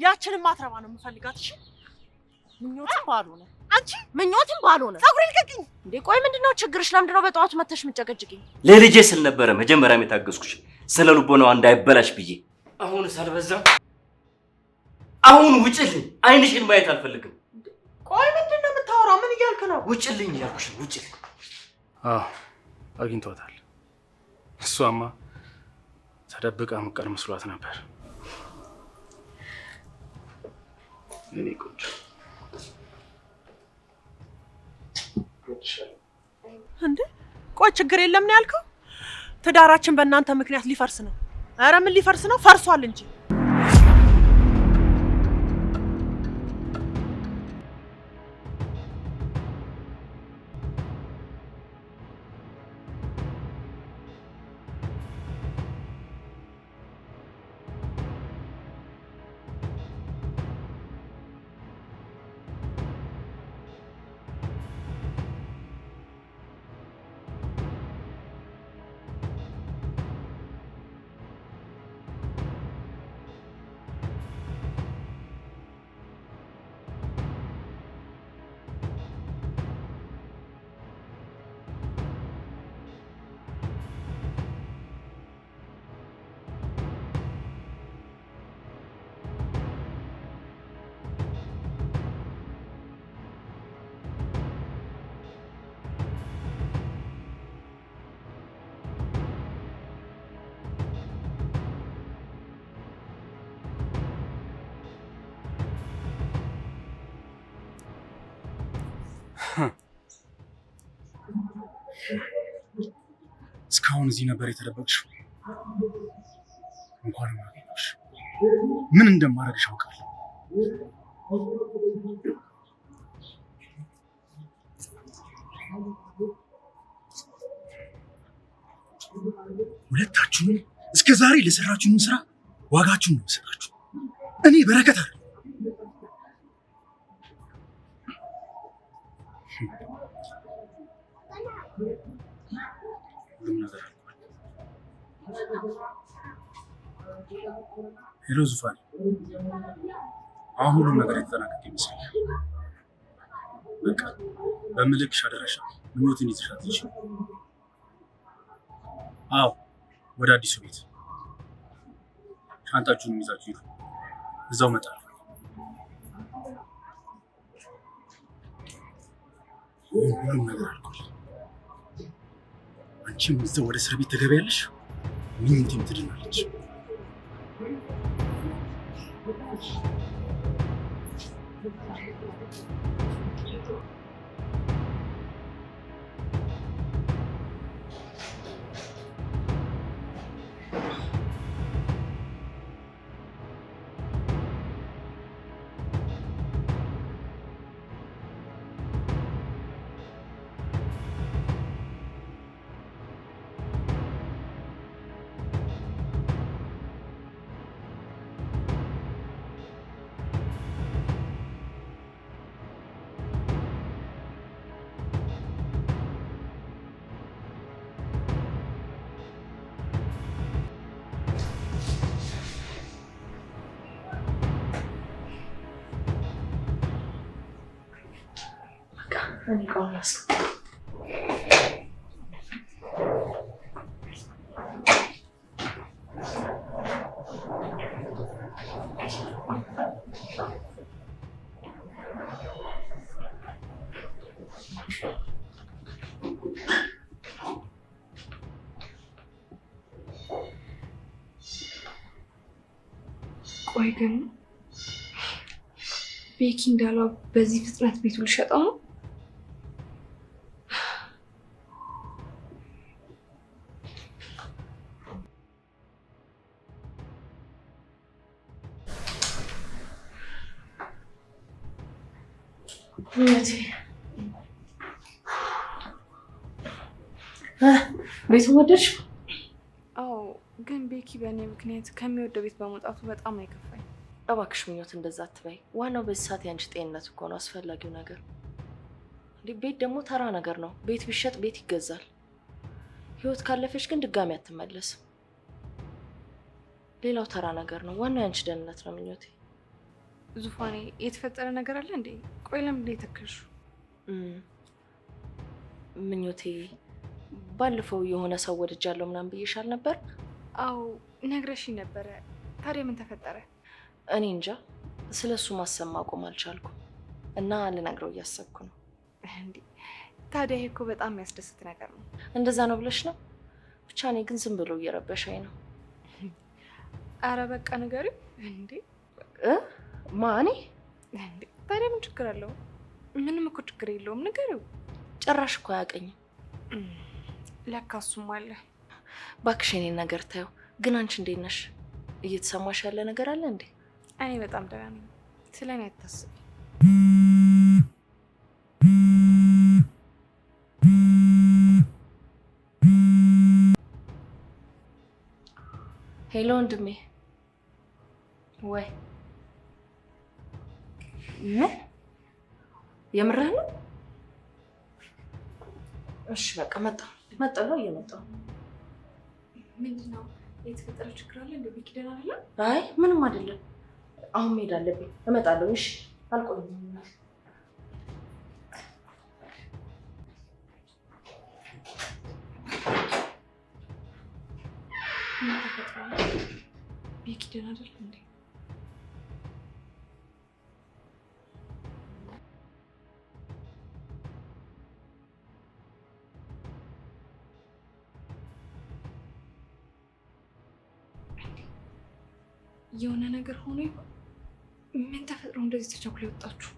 ያችንም ማትረባ ነው የምፈልጋት። እሺ ምኞትም ባልሆነ አንቺ ምኞትም ባልሆነ ፀጉሬ ልቀቂኝ እንዴ! ቆይ ምንድነው ችግርሽ? ለምንድነው በጠዋቱ መተሽ ምጨቀጭቂኝ? ለልጄ ስል ነበረ መጀመሪያም የታገስኩሽ ስለ ልቦናዋ እንዳይበላሽ ብዬ። አሁን ሳልበዛም አሁን ውጭልኝ። አይንሽን ማየት አልፈልግም። ቆይ ምንድነው የምታወራው? ምን እያልክ ነው? ውጭልኝ ያልኩሽ ውጭልኝ። አግኝቷታል። እሷማ ተደብቃ መቀር መስሏት ነበር። እኔ ቆንጆ እንዴ ቆይ ችግር የለም ነው ያልከው? ትዳራችን በእናንተ ምክንያት ሊፈርስ ነው። ኧረ ምን ሊፈርስ ነው? ፈርሷል እንጂ። እስካሁን እዚህ ነበር የተደበቅሽው? እንኳን ማገኘሽ። ምን እንደማደርግሽ አውቃለሁ። ሁለታችሁም እስከ ዛሬ ለሰራችሁን ስራ ዋጋችሁን ነው የምሰጣችሁ። እኔ በረከት አይደል ሁሉም ነገር አልቋል። ሄሎ ዙፋን፣ አሁን ሁሉም ነገር የተጠናቀቀ ይመስለኛል። በቃ በምልክሽ አደረሻ ምኞትን ይዘሻትልሽ። አዎ ወደ አዲሱ ቤት ሻንጣችሁን ይዛችሁ ሂዱ። እዛው እመጣለሁ። ሁሉም ነገር አልቋል። አንቺም እዛው ወደ እስር ቤት ትገቢያለሽ። ምኞቴም ትድናለች። ቆይ ግን ቤኪ እንዳለው በዚህ ፍጥነት ቤቱ ልሸጠው ነው? ቤቱ ወደድሽ? አዎ፣ ግን ቤኪ በእኔ ምክንያት ከሚወደው ቤት በመውጣቱ በጣም ነው የከፋኝ። እባክሽ ምኞት እንደዛ አትበይ። ዋናው በዚህ ሰዓት ያንቺ ጤንነት እኮ ነው አስፈላጊው ነገር። ቤት ደግሞ ተራ ነገር ነው። ቤት ቢሸጥ ቤት ይገዛል። ህይወት ካለፈች ግን ድጋሚ አትመለስም። ሌላው ተራ ነገር ነው። ዋናው ያንቺ ደህንነት ነው ምኞቴ። ዙፋኔ የተፈጠረ ነገር አለ እንዴ? ቆይ ለምን ተከሹ? ምኞቴ ባለፈው የሆነ ሰው ወድጃለሁ ምናምን ብዬሻል ነበር? አዎ ነግረሽኝ ነበረ። ታዲያ ምን ተፈጠረ? እኔ እንጃ ስለሱ ማሰብ ማቆም አልቻልኩም እና ልነግረው እያሰብኩ ነው። እንዴ ታዲያ ይሄ እኮ በጣም የሚያስደስት ነገር ነው። እንደዛ ነው ብለሽ ነው? ብቻ እኔ ግን ዝም ብሎ እየረበሸኝ ነው። አረ በቃ ንገሪው። እንዴ ማኔ እንዴ ታዲያ ምን ችግር አለው? ምንም እኮ ችግር የለውም፣ ንገሪው። ጭራሽ እኮ አያውቀኝም። ለካ እሱም አለ። እባክሽ የኔን ነገር ታየው። ግን አንቺ እንዴት ነሽ? እየተሰማሽ ያለ ነገር አለ እንዴ? እኔ በጣም ደህና ነኝ። ስለ እኔ አታስቢ። ሄሎ ወንድሜ። ወይ ምን የምርህ ነው? እሺ በቃ መጣሁ ነው እየመጣሁ። ምንድነው የተፈጠረ ችግር አለ እንዴ? ቤኪ ደህና አይደለም? አይ ምንም አይደለም። አሁን መሄድ አለብኝ። እመጣለሁ። እሺ አልቆይም። ቤኪ ደህና አይደለም እንዴ? የሆነ ነገር ሆኖ ይሆን? ምን ተፈጥሮ እንደዚህ ተቸኩሎ የወጣችሁ?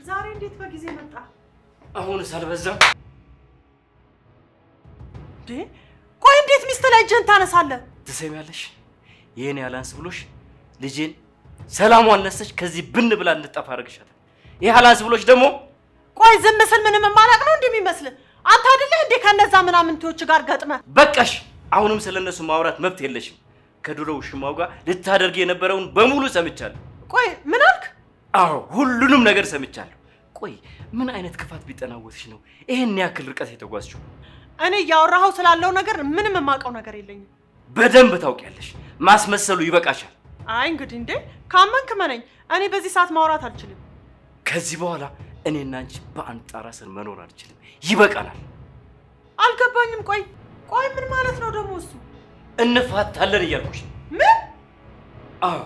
ዛሬ እንዴት በጊዜ መጣ? አሁንስ አልበዛም? ቆይ እንዴት ሚስት ላይ እጅን ታነሳለህ? ትሰሚያለሽ? ይሄን ያላንስ ብሎሽ ልጄን ሰላሟን ነሰች ከዚህ ብን ብላ እንድጠፋ አድርግሻታል። ይሄ አላንስ ብሎሽ ደግሞ ቆይ ዝም ስል ምንም የማላውቅ ነው እንደሚመስል አንተ አይደለህ እንዴ ከነዛ ምናምንቶች ጋር ገጥመ? በቃሽ። አሁንም ስለነሱ ማውራት መብት የለሽም። ከድሮው ሽማው ጋር ልታደርግ የነበረውን በሙሉ ሰምቻለሁ። ቆይ ምን አልክ? አዎ ሁሉንም ነገር ሰምቻለሁ። ቆይ ምን አይነት ክፋት ቢጠናወትሽ ነው ይሄን ያክል ርቀት የተጓዝሽው? እኔ ያወራኸው ስላለው ነገር ምንም የማውቀው ነገር የለኝም። በደንብ ታውቂያለሽ። ማስመሰሉ ይበቃሻል። አይ እንግዲህ እንዴ ካመንክ መነኝ። እኔ በዚህ ሰዓት ማውራት አልችልም። ከዚህ በኋላ እኔና አንቺ በአንድ ጣራ ስር መኖር አልችልም። ይበቃናል። አልገባኝም። ቆይ ምን ማለት ነው ደግሞ እሱ? እንፋታለን እያልኩሽ። ምን? አዎ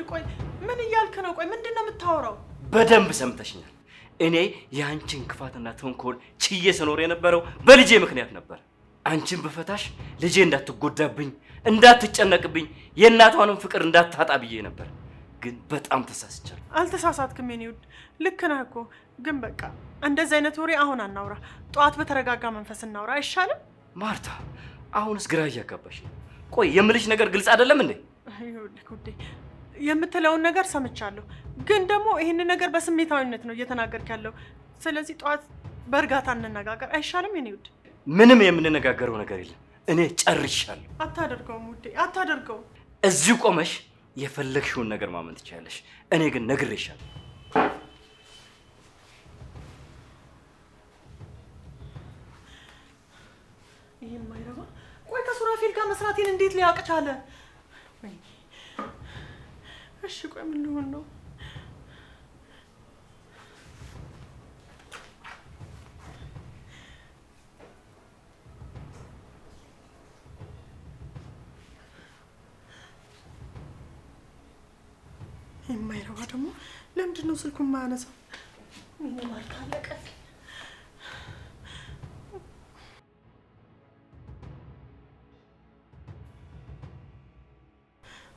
ቆይ ምን እያልክ ነው? ቆይ ምንድን ነው የምታወራው? በደንብ ሰምተሽኛል። እኔ የአንቺን ክፋትና ተንኮል ችዬ ስኖር የነበረው በልጄ ምክንያት ነበር። አንቺን በፈታሽ ልጄ እንዳትጎዳብኝ፣ እንዳትጨነቅብኝ፣ የእናቷንም ፍቅር እንዳታጣ ብዬ ነበር። ግን በጣም ተሳስቻለሁ። አልተሳሳትክም የኔ ውድ፣ ልክ ነህ እኮ። ግን በቃ እንደዚህ አይነት ወሬ አሁን አናውራ። ጠዋት በተረጋጋ መንፈስ እናውራ አይሻልም? ማርታ፣ አሁንስ ግራ እያጋባሽ ነው። ቆይ የምልሽ ነገር ግልጽ አይደለም እንዴ? ይኸውልህ ውዴ፣ የምትለውን ነገር ሰምቻለሁ፣ ግን ደግሞ ይህንን ነገር በስሜታዊነት ነው እየተናገርክ ያለው። ስለዚህ ጠዋት በእርጋታ እንነጋገር አይሻልም የኔ ውድ? ምንም የምንነጋገረው ነገር የለም። እኔ ጨርሻለሁ። አታደርገውም ውዴ፣ አታደርገውም። እዚሁ ቆመሽ የፈለግሽውን ነገር ማመን ትችያለሽ። እኔ ግን ነግሬሻለሁ። ይሄን ማይረባ ቆይ ከሱራፌል ጋር መስራቴን እንዴት ሊያውቅ ቻለ? እሺ ቆይ ምን ሊሆን ነው? የማይረባ ደግሞ ለምንድን ነው ስልኩን የማያነሳው? ምን ማለት አለቀ?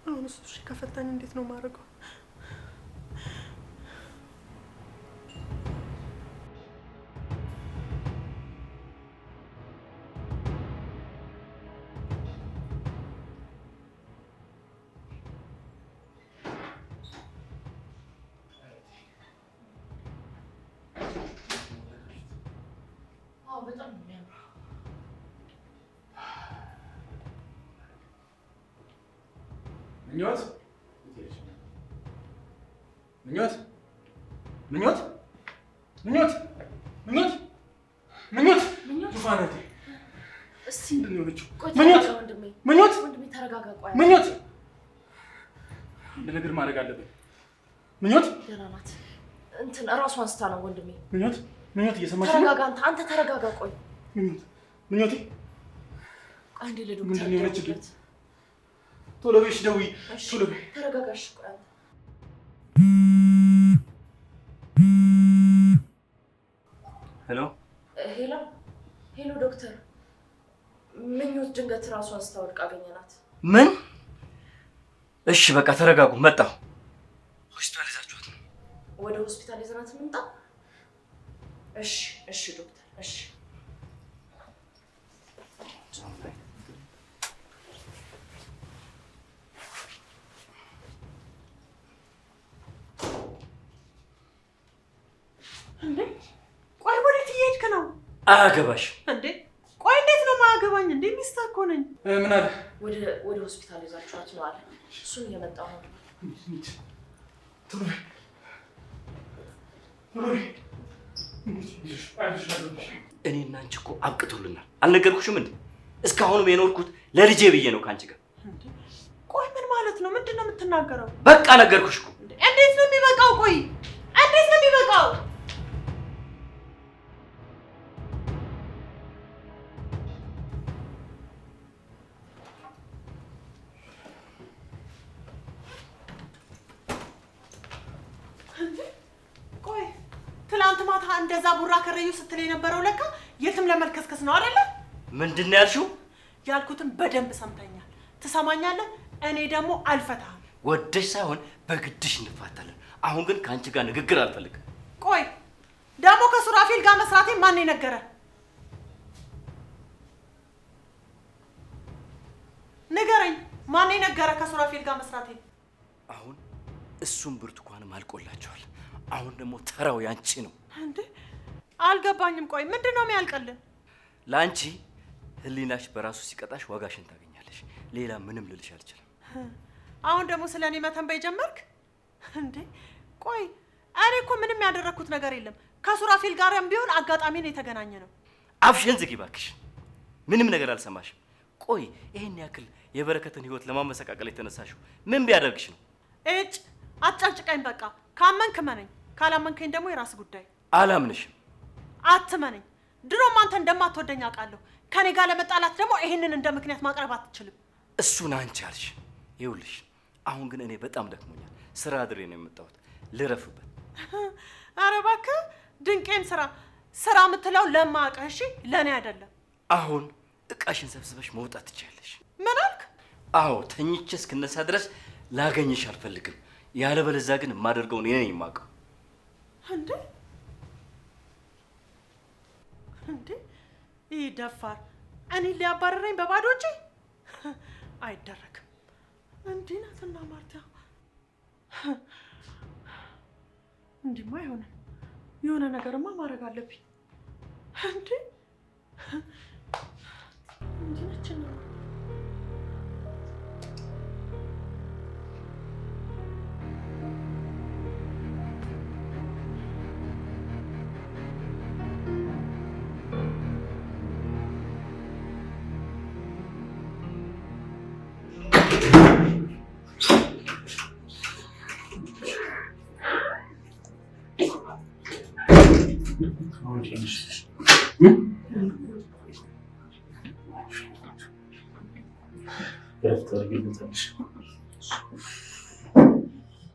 አሁን እሱ ከፈታኝ እንዴት ነው ማድረገው? በጣም ነው የሚያምረው። ምኞት ምኞት ምኞት ምኞት ምኞት ምኞት ዙፋኔ እስቲ ምንድን ነው የሆነችው? ምኞት ምኞት ወንድሜ ተረጋጋ። ቆይ ምኞት አንድ ነገር ማድረግ አለብን። ምኞት ደህና ናት። እንትን እራሷን ስታ ነው ወንድሜ። ምኞት ምኞት እየሰማሽ ነው? ተረጋጋ አንተ ተረጋጋ። ቆይ ምኞት ምኞቴ ቆይ አንዴ ለዶክተር ምንድን ነው የሆነችው? ቶሎ በይሽ ደውዪ። ቶሎ በይ። ተረጋጋሽ። ቆይ አንተ ሄሎ ሄሎ ሄሎ ዶክተር፣ ምኞት ድንገት ራሷን ስታወድቅ አገኘናት። ምን? እሺ በቃ ተረጋጉ፣ መጣሁ። ሆስፒታል ይዛችኋት ነው? ወደ ሆስፒታል ይዘናት እንምጣ? እሺ እሺ ዶክተር እሺ። እንዴ ቆይ ወዴት እየሄድክ ነው? አያገባሽ እንዴ ቆይ እንዴት ነው ማያገባኝ? እንዴ ሚስትህ እኮ ነኝ። ምን አለ? ወደ ሆስፒታል ይዛችኋት ነው አለ። እሱን እየመጣሁ ነው። ቶሎ በይ ቶሎ በይ። እኔና አንቺ እኮ አብቅቶልናል። አልነገርኩሽም እንዴ? እስካሁንም የኖርኩት ለልጄ ብዬ ነው ከአንቺ ጋር። ቆይ ምን ማለት ነው? ምንድን ነው የምትናገረው? በቃ ነገርኩሽ እኮ። እንዴት ነው የሚበቃው? ቆይ እንዴት ነው የሚበቃው? ቆይ ትላንት ማታ እንደዛ ቡራ ከረዩ ስትል የነበረው ለካ የትም ለመልከስከስ ነው አይደለ? ምንድን ነው ያልሽው? ያልኩትን በደንብ ሰምተኛል። ትሰማኛለህ? እኔ ደግሞ አልፈታህም። ወደሽ ሳይሆን በግድሽ እንፋታለን። አሁን ግን ከአንቺ ጋር ንግግር አልፈልግም። ቆይ ደግሞ ከሱራፌል ጋር መስራቴ ማን የነገረ? ንገረኝ፣ ማን የነገረ ከሱራፌል ጋር መስራቴ? አሁን እሱም ብርቱካንም አልቆላቸዋል። አሁን ደግሞ ተራው ያንቺ ነው። እንዴ አልገባኝም። ቆይ ምንድን ነው የሚያልቅልን? ለአንቺ ህሊናሽ በራሱ ሲቀጣሽ ዋጋሽን ታገኛለሽ። ሌላ ምንም ልልሽ አልችልም። አሁን ደግሞ ስለ እኔ መተንበይ ጀመርክ እንዴ? ቆይ እኔ እኮ ምንም ያደረግኩት ነገር የለም። ከሱራፌል ጋርም ቢሆን አጋጣሚ ነው የተገናኘ ነው። አፍሽን ዝጊ እባክሽ። ምንም ነገር አልሰማሽም። ቆይ ይሄን ያክል የበረከትን ህይወት ለማመሰቃቀል የተነሳሽው ምን ቢያደርግሽ ነው? እጭ አትጨቅጭቀኝ። በቃ ካመንክ መነኝ፣ ካላመንከኝ ደግሞ የራስ ጉዳይ። አላምንሽም። አትመነኝ። ድሮም አንተ እንደማትወደኝ አውቃለሁ። ከኔ ጋር ለመጣላት ደግሞ ይሄንን እንደ ምክንያት ማቅረብ አትችልም። እሱን አንቺ አልሽ። ይኸውልሽ አሁን ግን እኔ በጣም ደክሞኛል። ስራ አድሬ ነው የመጣሁት። ልረፍበት። ኧረ እባክህ ድንቄም ስራ የምትለው ለማውቅህ እሺ፣ ለእኔ አይደለም። አሁን እቃሽን ሰብስበሽ መውጣት ትችያለሽ። ምን አልክ? አዎ ተኝቼ እስክነሳ ድረስ ላገኝሽ አልፈልግም። ያለበለዚያ ግን የማደርገውን እኔ ነኝ የማውቀው። እንዴ ይህ ደፋር እኔን ሊያባረረኝ በባዶ እጄ? አይደረግም። እንዲህ ናትና ማርታ፣ እንዲህማ አይሆንም። የሆነ ነገርማ ማድረግ አለብኝ። እንዴ እንዲህ ነችና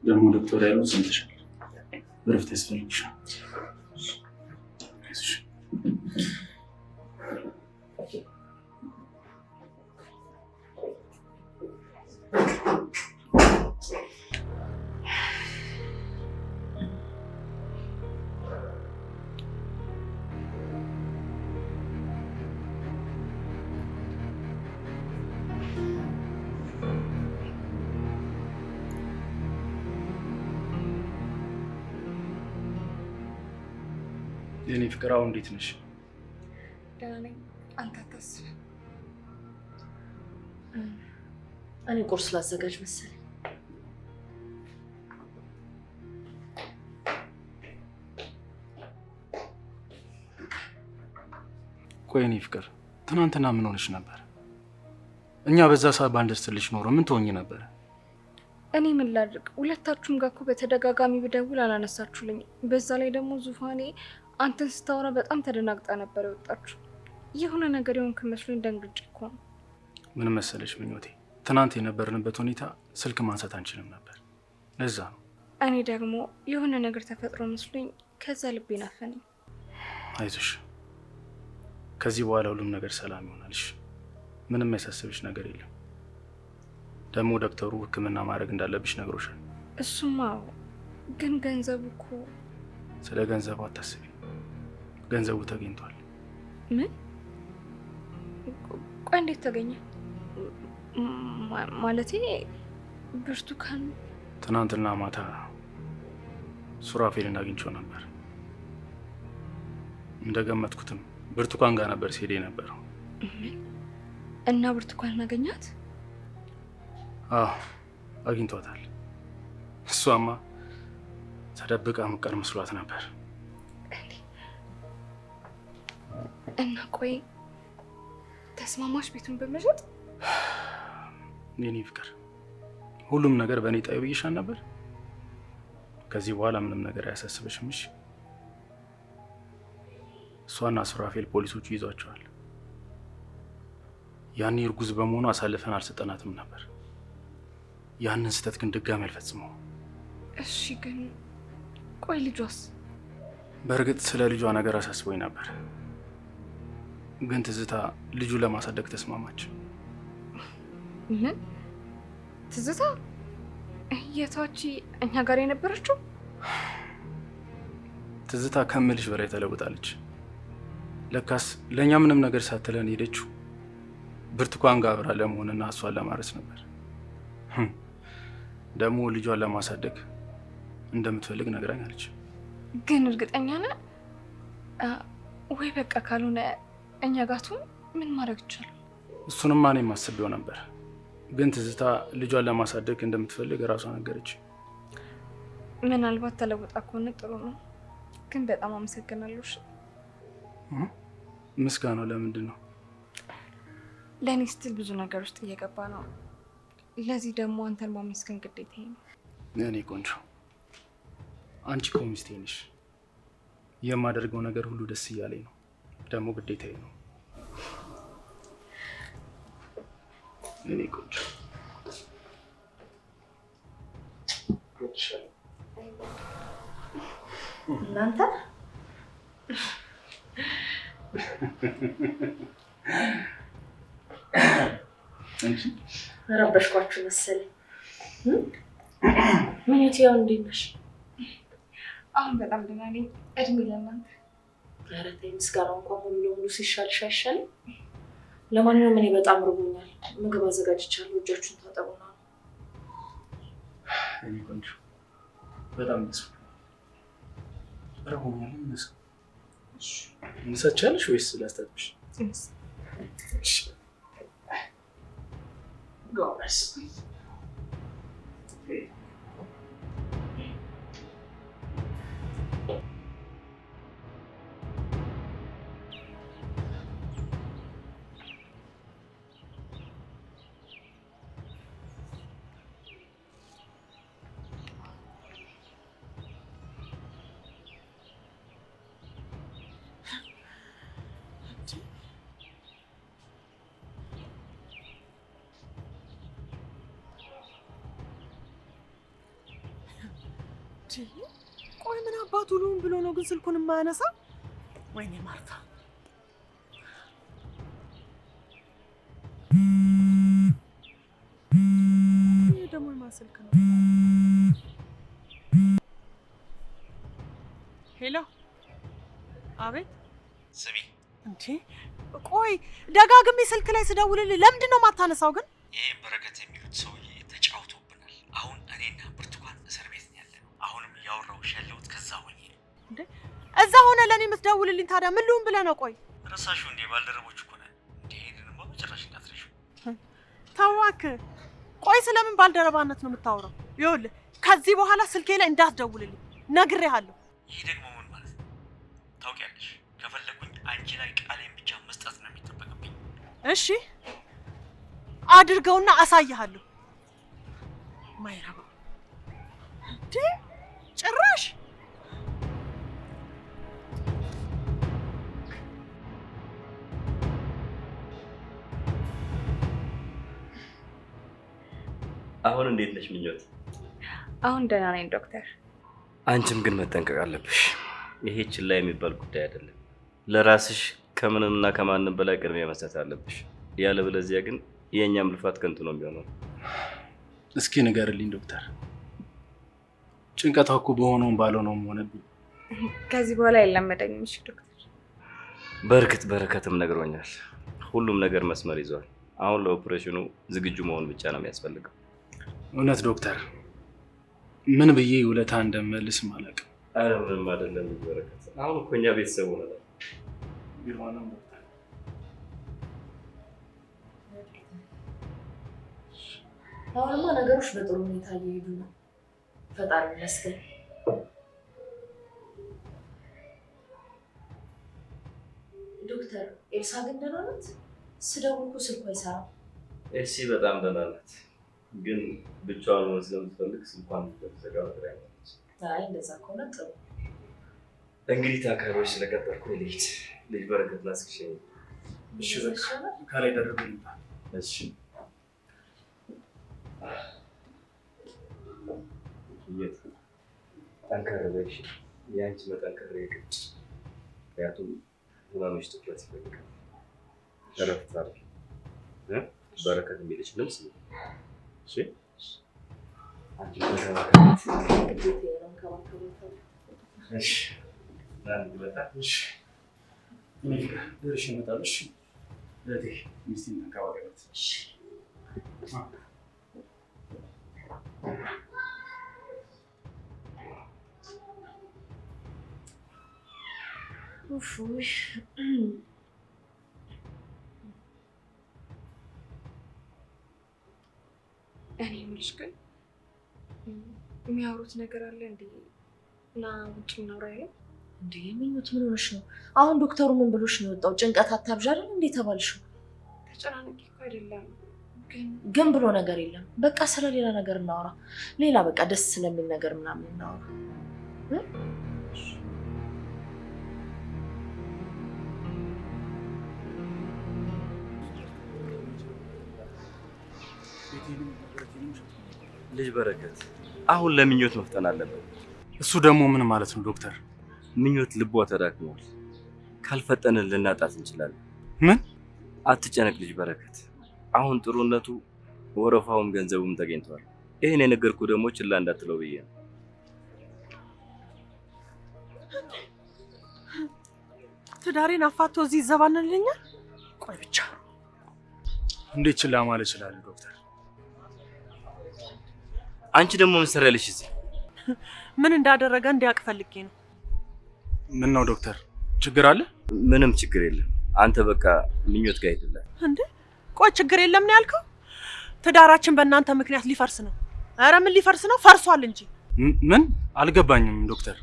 ደግሞ ዶክተር ያለው ሰምተሻል። እረፍት ያስፈልግሻል። የኔ ፍቅር አሁን እንዴት ነሽ? ደህና ነኝ። አንተ አታስብ። እኔ ቁርስ ላዘጋጅ መሰለኝ። ቆይ የኔ ፍቅር ትናንትና ምን ሆነሽ ነበር? እኛ በዛ ሰዓት ባንደርስልሽ ኖሮ ምን ትሆኚ ነበር? እኔ ምን ላድርግ? ሁለታችሁም ጋር እኮ በተደጋጋሚ ብደውል አላነሳችሁልኝ። በዛ ላይ ደግሞ ዙፋኔ አንተን ስታወራ በጣም ተደናግጣ ነበር የወጣችሁ። የሆነ ነገር የሆንክ መስሎኝ ደንግጬ እኮ ነው። ምን መሰለሽ ምኞቴ፣ ትናንት የነበርንበት ሁኔታ ስልክ ማንሳት አንችልም ነበር። ለዛ ነው። እኔ ደግሞ የሆነ ነገር ተፈጥሮ መስሎኝ ከዛ ልቤ ናፈነኝ። አይዞሽ፣ ከዚህ በኋላ ሁሉም ነገር ሰላም ይሆናልሽ። ምንም ያሳስብሽ ነገር የለም። ደግሞ ዶክተሩ ሕክምና ማድረግ እንዳለብሽ ነግሮሻል። እሱማ ግን ገንዘቡ እኮ። ስለ ገንዘቡ አታስቢ፣ ገንዘቡ ተገኝቷል። ምን? ቆይ እንዴት ተገኘ? ማለቴ ብርቱካን ትናንትና ማታ ሱራፌልን አግኝቼው ነበር። እንደገመትኩትም ብርቱካን ጋር ነበር ሲሄድ የነበረው። እና ብርቱካን አገኛት? አዎ አግኝቷታል። እሷማ ተደብቃ ምቀር መስሏት ነበር። እና ቆይ ተስማማሽ ቤቱን በመሸጥ? የኔ ፍቅር ሁሉም ነገር በእኔ ጣዩ ብዬሻል ነበር። ከዚህ በኋላ ምንም ነገር አያሳስበሽም። እሺ? እሷና ሱራፌል ፖሊሶቹ ይዟቸዋል። ያኔ እርጉዝ በመሆኑ አሳልፈን አልሰጠናትም ነበር። ያንን ስህተት ግን ድጋሚ አልፈጽመው። እሺ ግን ቆይ ልጇስ? በእርግጥ ስለ ልጇ ነገር አሳስቦኝ ነበር፣ ግን ትዝታ ልጁ ለማሳደግ ተስማማች። ምን? ትዝታ የታች እኛ ጋር የነበረችው? ትዝታ ከምልሽ በላይ ተለውጣለች። ለካስ ለእኛ ምንም ነገር ሳትለን ሄደችው ብርቱካን ጋር አብራ ለመሆንና እሷን ለማረስ ነበር። ደግሞ ልጇን ለማሳደግ እንደምትፈልግ ነግራኛለች። ግን እርግጠኛ ነህ? ወይ በቃ ካልሆነ እኛ ጋቱ ምን ማድረግ ይቻላል? እሱንማ እኔም አስቤው ነበር፣ ግን ትዝታ ልጇን ለማሳደግ እንደምትፈልግ እራሷ ነገረች። ምናልባት ተለውጣ ከሆነ ጥሩ ነው፣ ግን በጣም አመሰግናለሁ። ምስጋናው ለምንድን ነው? ለእኔ ስትል ብዙ ነገር ውስጥ እየገባ ነው። ለዚህ ደግሞ አንተን ማመስገን ግዴታዬ ነው። እኔ ቆንጆ፣ አንቺ እኮ ሚስቴ ነሽ። የማደርገው ነገር ሁሉ ደስ እያለኝ ነው፣ ደግሞ ግዴታዬ ነው። እኔ ቆንጆ እወድሻለሁ። እናንተ አንቺ ረበሽኳችሁ መሰለኝ። ምንት ያው እንዴት ነሽ? አሁን በጣም ደህና ነኝ። እድሜ ለእናንተ። ኧረ ተይ፣ ምስጋናው እንኳን ሙሉ ለሙሉ ሲሻልሽ አይሻልም? ለማንኛውም እኔ በጣም ርቦኛል። ምግብ አዘጋጅቻለሁ። እጃችሁን ታጠቡና ነው። እኔ ቆንጆ በጣም ደስ ረሆኛል። እንሳቻለሽ ወይስ ላስታጥብሽ? እሺ ጎበዝ። ቆይ ምን አባቱ ልሁን ብሎ ነው ግን ስልኩን የማያነሳ? ወይኔ ማርታ። ይሄ ደግሞ የማን ስልክ ነው? ሄሎ፣ አቤት። ስሚ እንዴ ቆይ ደጋግሜ ስልክ ላይ ስደውልልህ ለምንድን ነው የማታነሳው ግን? ይሄ በረከት የሚሉት ሰውዬ ተጫውቶብናል። አሁን እኔና ብርቱካን እስር ቤት ነው ያለነው። አሁንም እያወራሁሽ ያለሁት ከዛ ሆኜ ነው። እንዴ እዛ ሆነ ለኔ የምትደውልልኝ ታዲያ ምን ልሁን ብለህ ነው? ቆይ ረሳሽው እንዴ? ባልደረቦች እኮ ነን። እንዴ ይሄንንማ በጭራሽ እንዳትረሺው። ተው እባክህ። ቆይ ስለምን ባልደረባነት ነው የምታወራው? ይኸውልህ ከዚህ በኋላ ስልኬ ላይ እንዳትደውልልኝ ነግሬሃለሁ። ይሄ ደግሞ ምን ማለት ነው? ታውቂያለሽ፣ ከፈለኩኝ አንቺ ላይ ቃሌን ብቻ መስጠት ነው የሚጠበቅብኝ። እሺ አድርገውና አሳይሃለሁ። ማይረባ እንዴ ጭራሽ አሁን እንዴት ነሽ ምኞት? አሁን ደህና ነኝ ዶክተር። አንቺም ግን መጠንቀቅ አለብሽ። ይሄ ችላ የሚባል ጉዳይ አይደለም። ለራስሽ ከምንምና ከማንም በላይ ቅድሚያ መስጠት አለብሽ። ያለበለዚያ ግን የኛም ልፋት ከንቱ ነው የሚሆነው። እስኪ ንገርልኝ ዶክተር፣ ጭንቀቷ እኮ በሆነውም ባልሆነውም ሆነብኝ። ከዚህ በኋላ አይለመደኝም። እሺ ዶክተር። በእርግጥ በረከትም ነግሮኛል። ሁሉም ነገር መስመር ይዟል። አሁን ለኦፕሬሽኑ ዝግጁ መሆን ብቻ ነው የሚያስፈልገው። እውነት ዶክተር፣ ምን ብዬ ውለታ እንደምመልስ አላውቅም። አረ ምንም አይደለም በረከት። አሁን እኮ እኛ ቤተሰብ ሆነናል። ቢሆንም ዶክተር አሁንማ ነገሮች በጥሩ ሁኔታ እየሄዱ ነው። ፈጣሪ ይመስገን። ዶክተር ኤልሳ ግን ደህና ናት? ስደውል እኮ ስልኩ አይሰራም። ኤልሲ በጣም ደህና ናት፣ ግን ብቻዋን መሆን ስለምትፈልግ ስልኳን ዘጋ ትራያለች። አይ እንደዛ ከሆነ ጥሩ። እንግዲህ ታካሪዎች ስለቀጠርኩ ልጅ በረከት ላስክሸኝ። እሺ በቃ ከላይ ደርብልኝ። እሺ የት ጠንከር በይ። የአንቺ መጠንከር የግድ፣ ምክንያቱም ህመምሽ ትኩረት ይፈልጋል። እረፍት አድርጊ። በረከት የሚልሽ ልምስ ነው። እሺ አንቺ ተከባከባት። ግዴታዬ ነው እንከባከባታለሁ። እሺ ዛሬ ይመጣ። እሺ እኔ ጋር ደርሼ እመጣለሁ። እሺ ለቴ ሚስቴን ተንከባከባት። እሺ ኡፍ እኔ የምልሽ ግን የሚያወሩት ነገር አለ እንዴ? እና ውጭ እናውራ ያለው እንዴ? ምኞት ምን ሆነሽ ነው? አሁን ዶክተሩ ምን ብሎሽ ነው የወጣው? ጭንቀት አታብዣ አይደል እንዴ ተባልሽው? ተጨናነቂ እኮ አይደለም ግን ብሎ ነገር የለም። በቃ ስለሌላ ነገር እናወራ። ሌላ በቃ ደስ ስለሚል ነገር ምናምን እናወራ። ልጅ በረከት አሁን ለምኞት መፍጠን አለበት። እሱ ደግሞ ምን ማለት ነው ዶክተር? ምኞት ልቧ ተዳክሟል። ካልፈጠንን ልናጣት እንችላለን። ምን? አትጨነቅ ልጅ በረከት። አሁን ጥሩነቱ ወረፋውም ገንዘቡም ተገኝቷል። ይሄን የነገርኩ ደግሞ ችላ እንዳትለው ብዬ ነው። ትዳሬን አፋቶ እዚህ ይዘባንልኛል። ቆይ ብቻ እንዴት ችላ ማለት ይችላል ዶክተር? አንቺ ደግሞ ምን ሰራልሽ እዚህ? ምን እንዳደረገ እንዲያውቅ ፈልጌ ነው። ምን ነው ዶክተር? ችግር አለ? ምንም ችግር የለም። አንተ በቃ ምኞት ጋር ሄድላት። እንዴ ቆይ ችግር የለም ነው ያልከው? ትዳራችን በእናንተ ምክንያት ሊፈርስ ነው። ኧረ ምን ሊፈርስ ነው? ፈርሷል እንጂ። ምን? አልገባኝም ዶክተር።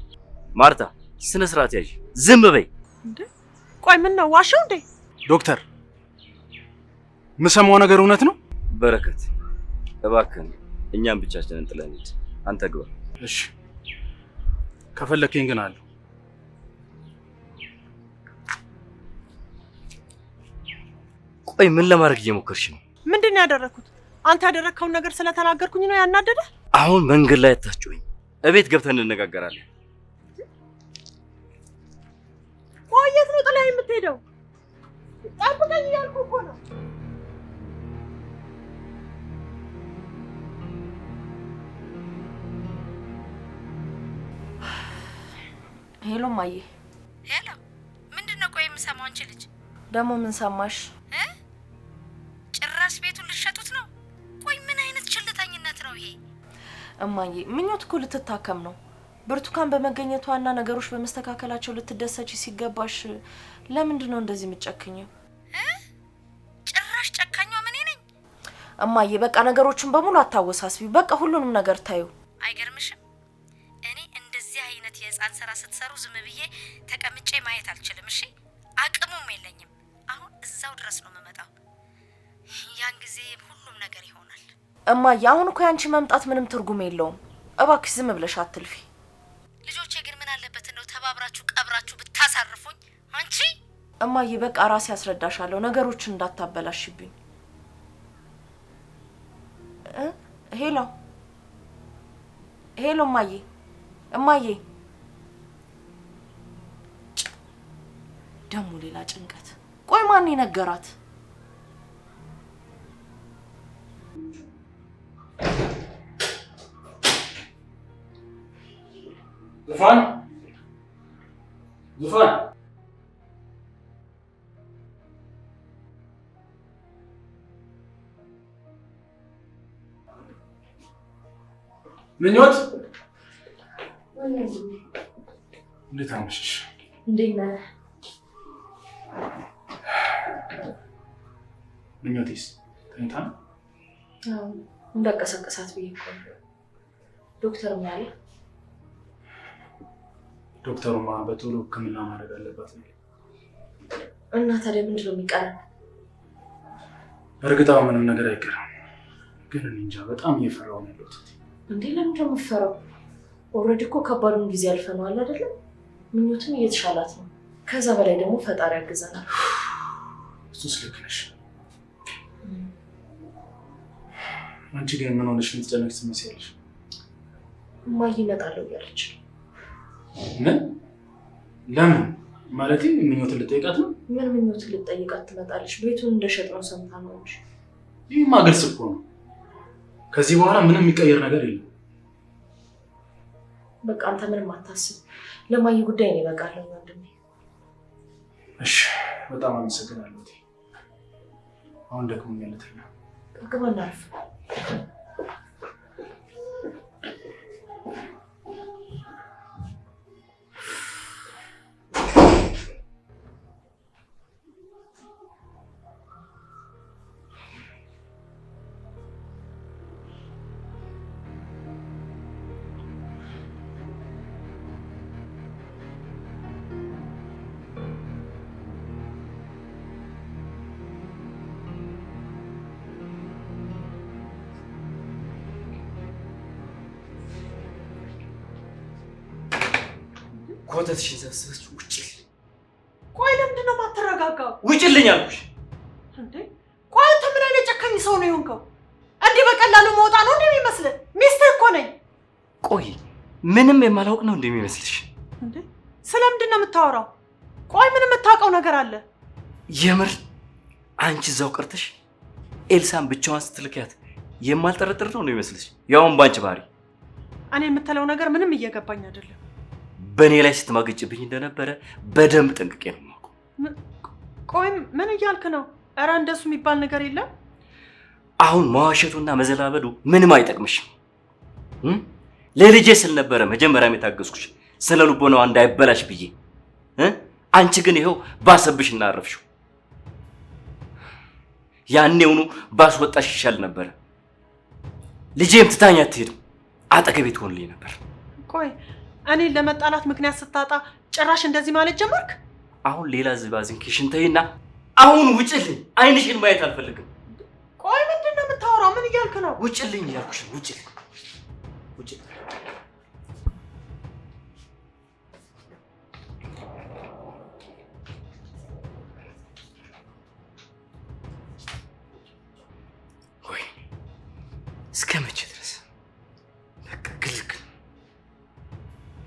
ማርታ ስነ ስርዓት ያዥ። ዝም በይ። እንዴ ቆይ ምን ነው ዋሻው እንዴ? ዶክተር የምሰማው ነገር እውነት ነው? በረከት እባክህን እኛም ብቻችንን ጥለን ሂድ። አንተ ግባ። እሺ ከፈለከኝ ግን አለ። ቆይ ምን ለማድረግ እየሞከርሽ ነው? ምንድን ነው ያደረኩት? አንተ ያደረከውን ነገር ስለተናገርኩኝ ነው ያናደደ? አሁን መንገድ ላይ አታጭውኝ። እቤት ገብተን እንነጋገራለን። ቆይ የት ነው ጥላ የምትሄደው? ጠብቀኝ እያልኩ እኮ ነው። ሄሎ ማዬ። ሄሎ፣ ምንድነው? ቆይ የምሰማው አንቺ ልጅ ደግሞ ምን ሰማሽ? ጭራሽ ቤቱን ልትሸጡት ነው? ቆይ ምን አይነት ችልተኝነት ነው ይሄ? እማዬ ምኞት እኮ ልትታከም ነው። ብርቱካን በመገኘቷና ነገሮች በመስተካከላቸው ልትደሰች ሲገባሽ ለምንድን ነው እንደዚህ የምትጨክኘው? ጭራሽ ጨካኟ ምን ነኝ? እማዬ በቃ ነገሮችን በሙሉ አታወሳስቢ። በቃ ሁሉንም ነገር ታዩ። አይገርምሽም? እኔ እንደዚህ አይነት የህፃን ስራ ስትሰሩ ዝም ብዬ ተቀምጬ ማየት አልችልም። እሺ አቅሙም የለኝም። አሁን እዛው ድረስ ነው የምመጣው። ያን ጊዜ ሁሉም ነገር ይሆናል። እማዬ አሁን እኮ ያንቺ መምጣት ምንም ትርጉም የለውም። እባክሽ ዝም ብለሽ አትልፊ። ልጆቼ ግን ምን አለበት እንደው ተባብራችሁ ቀብራችሁ ብታሳርፉኝ። አንቺ እማዬ በቃ ራሴ ያስረዳሻለሁ። ነገሮችን እንዳታበላሽብኝ። ሄሎ ሄሎ፣ እማዬ እማዬ። ደግሞ ሌላ ጭንቀት። ቆይ ማን ነገራት? ዙፋን ዙፋን ምኞት እንዴት አመሸሽ? እንዴት ነህ? ምኞቴስ ተኝታ ነው? እንዳቀሰቀሳት ብዬ እኮ ነው። ዶክተር ምን አለ? ዶክተሩማ በቶሎ ሕክምና ማድረግ አለባት ነው። እና ታዲያ ምንድን ነው የሚቀረን? እርግጣው ምንም ነገር አይቀርም፣ ግን እኔ እንጃ በጣም እየፈራሁ ነው ያለሁት። እንዴ ለምን ነው የምትፈራው? ኦልሬዲ እኮ ከባዱን ጊዜ አልፈነዋል አይደለም? ምኞትም እየተሻላት ነው። ከዛ በላይ ደግሞ ፈጣሪ ያግዘናል። እሱስ ልክ ነሽ። አንቺ ግን ምን ሆነሽ የምትጨነቂ ትመስያለሽ? እማዬ እመጣለሁ እያለች። ምን? ለምን? ማለቴ ምኞትን ልጠይቃት ነው? ምን ምኞትን ልጠይቃት ትመጣለች? ቤቱን እንደሸጥነው ሰምታ ነው እንጂ። ይህማ ግልጽ እኮ ነው። ከዚህ በኋላ ምንም የሚቀየር ነገር የለም። በቃ አንተ ምንም አታስብ። ለማየ ጉዳይ ነው ይበቃለሁ ወንድሜ። እሺ በጣም አመሰግናለሁ። አሁን ደክሞኛል። ተኛ። ግባ እናርፍ። ኮተትሽን ሰብስበሽ ውጪ። ቆይ ለምንድን ነው የማትረጋጋው? ውጪልኝ አልኩሽ። እንዴ ቆይ አንተ ምን አይነት ጨካኝ ሰው ነው የሆንከው? እንዲህ በቀላሉ መውጣ ነው እንዴ የሚመስልህ? ሚስትህ እኮ ነኝ። ቆይ ምንም የማላውቅ ነው እንደሚመስልሽ? እንዴ ስለምንድን ነው የምታወራው? ቆይ ምን የምታውቀው ነገር አለ? የምር አንቺ እዛው ቀርተሽ ኤልሳን ብቻዋን ስትልኪያት የማልጠረጥር ነው እንደሚመስልሽ? ያውም ባንቺ ባህሪ። እኔ የምትለው ነገር ምንም እየገባኝ አይደለም። በእኔ ላይ ስትማግጭብኝ እንደነበረ በደንብ ጠንቅቄ ነው የማውቀው። ቆይ ምን እያልክ ነው? ኧረ እንደሱ የሚባል ነገር የለም። አሁን መዋሸቱና መዘላበዱ ምንም አይጠቅምሽም። ለልጄ ስል ነበረ መጀመሪያም የታገዝኩሽ ስለ ልቦናዋ እንዳይበላሽ ብዬ። አንቺ ግን ይኸው ባሰብሽ እና አረፍሽው። ያኔውኑ ባስወጣሽ ይሻል ነበረ። ልጄም ትታኝ አትሄድም፣ አጠገቤ ትሆንልኝ ነበር። ቆይ እኔን ለመጣላት ምክንያት ስታጣ ጭራሽ እንደዚህ ማለት ጀመርክ? አሁን ሌላ ዝባዝንኪሽን ተይና አሁን ውጭልኝ። አይንሽን ማየት አልፈልግም። ቆይ ምንድን ነው የምታወራው? ምን እያልክ ነው? ውጭልኝ እያልኩሽ ነው። ውጭልኝ፣ ውጭልኝ። ወይ እስከ መቼ ድረስ? በቃ ግልግ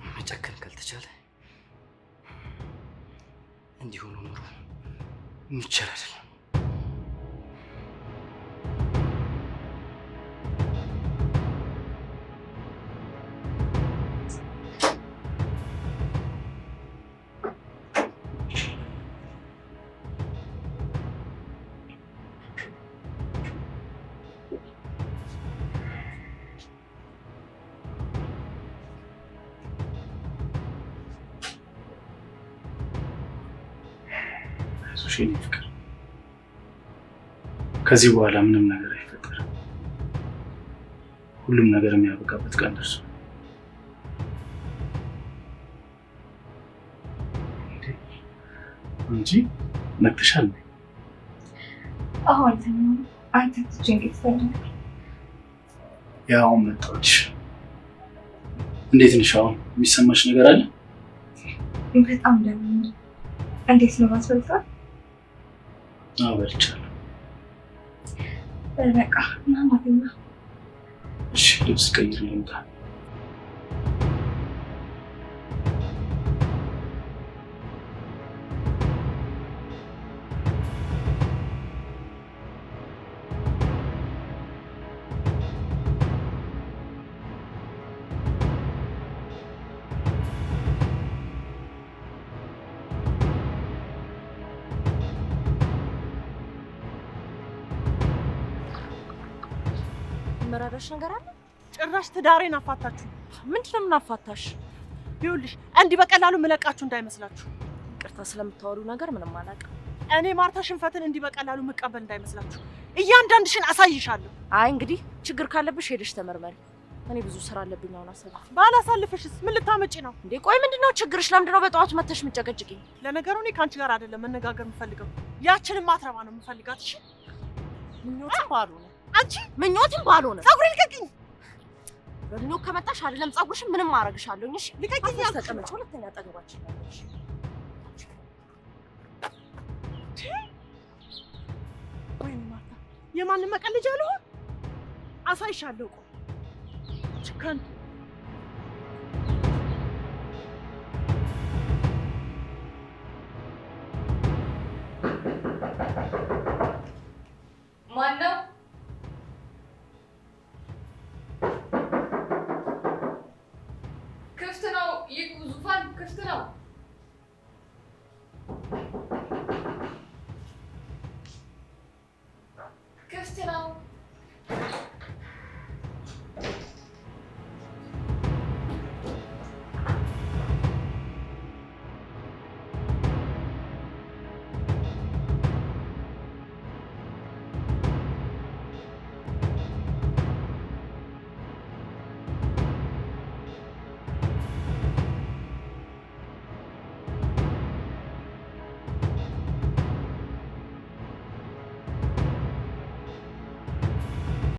መጨከን ካልተቻለ እንዲሆኑ ኑሮ የሚቻል አይደለም። የኔ ፍቅር ከዚህ በኋላ ምንም ነገር አይፈጠርም። ሁሉም ነገር የሚያበቃበት ቀን ደርሷል። እንጂ ነቅሻል። አሁን አንተ ትጀንጌት ፈለግ ያው መጣች። እንዴት ነሽ? አሁን የሚሰማሽ ነገር አለ? በጣም ደህና ነኝ። እንዴት ነው ማስፈልጣ? በልቻለሁ። በቃ ማማተኛ። እሺ ልብስ ቀይር ልምጣ። መራራሽ ነገር አለ? ጭራሽ ትዳሬን አፋታችሁ። ምንድነው የምናፋታሽ? ይኸውልሽ እንዲህ በቀላሉ ምለቃችሁ እንዳይመስላችሁ። ይቅርታ ስለምታወሪው ነገር ምንም አላውቅም። እኔ ማርታ ሽንፈትን እንዲህ በቀላሉ መቀበል እንዳይመስላችሁ። እያንዳንድሽን አሳይሻለሁ። አይ እንግዲህ ችግር ካለብሽ ሄደሽ ተመርመሪ። እኔ ብዙ ስራ አለብኝ አሁን። አሰልፍ ባላሳልፍሽስ ምን ልታመጪ ነው እንዴ? ቆይ ምንድነው ችግርሽ? ለምንድነው በጠዋቱ መተሽ የምትጨቀጭቂኝ? ለነገሩ እኔ ከአንቺ ጋር አይደለም መነጋገር የምፈልገው፣ ያችንን ማትረባ ነው የምፈልጋት። እሺ ምኞትም ባልሆነ አንቺ ምኞትም ባልሆነ ፀጉሬን ልቀቂኝ። በምኞት ከመጣሽ አይደለም ፀጉርሽን ምንም አረግሻለሁ። እሺ ልቀቂኝ። ተቀመጭ። ሁለተኛ አጠገባችን ያለሽ ወይኔ ማርታ የማንን መቀለጃ ልሆን? አሳይሻለሁ። ቆይ ችካን ማነው? ክፍት ነው። ይህ ዙፋን ክፍት ነው።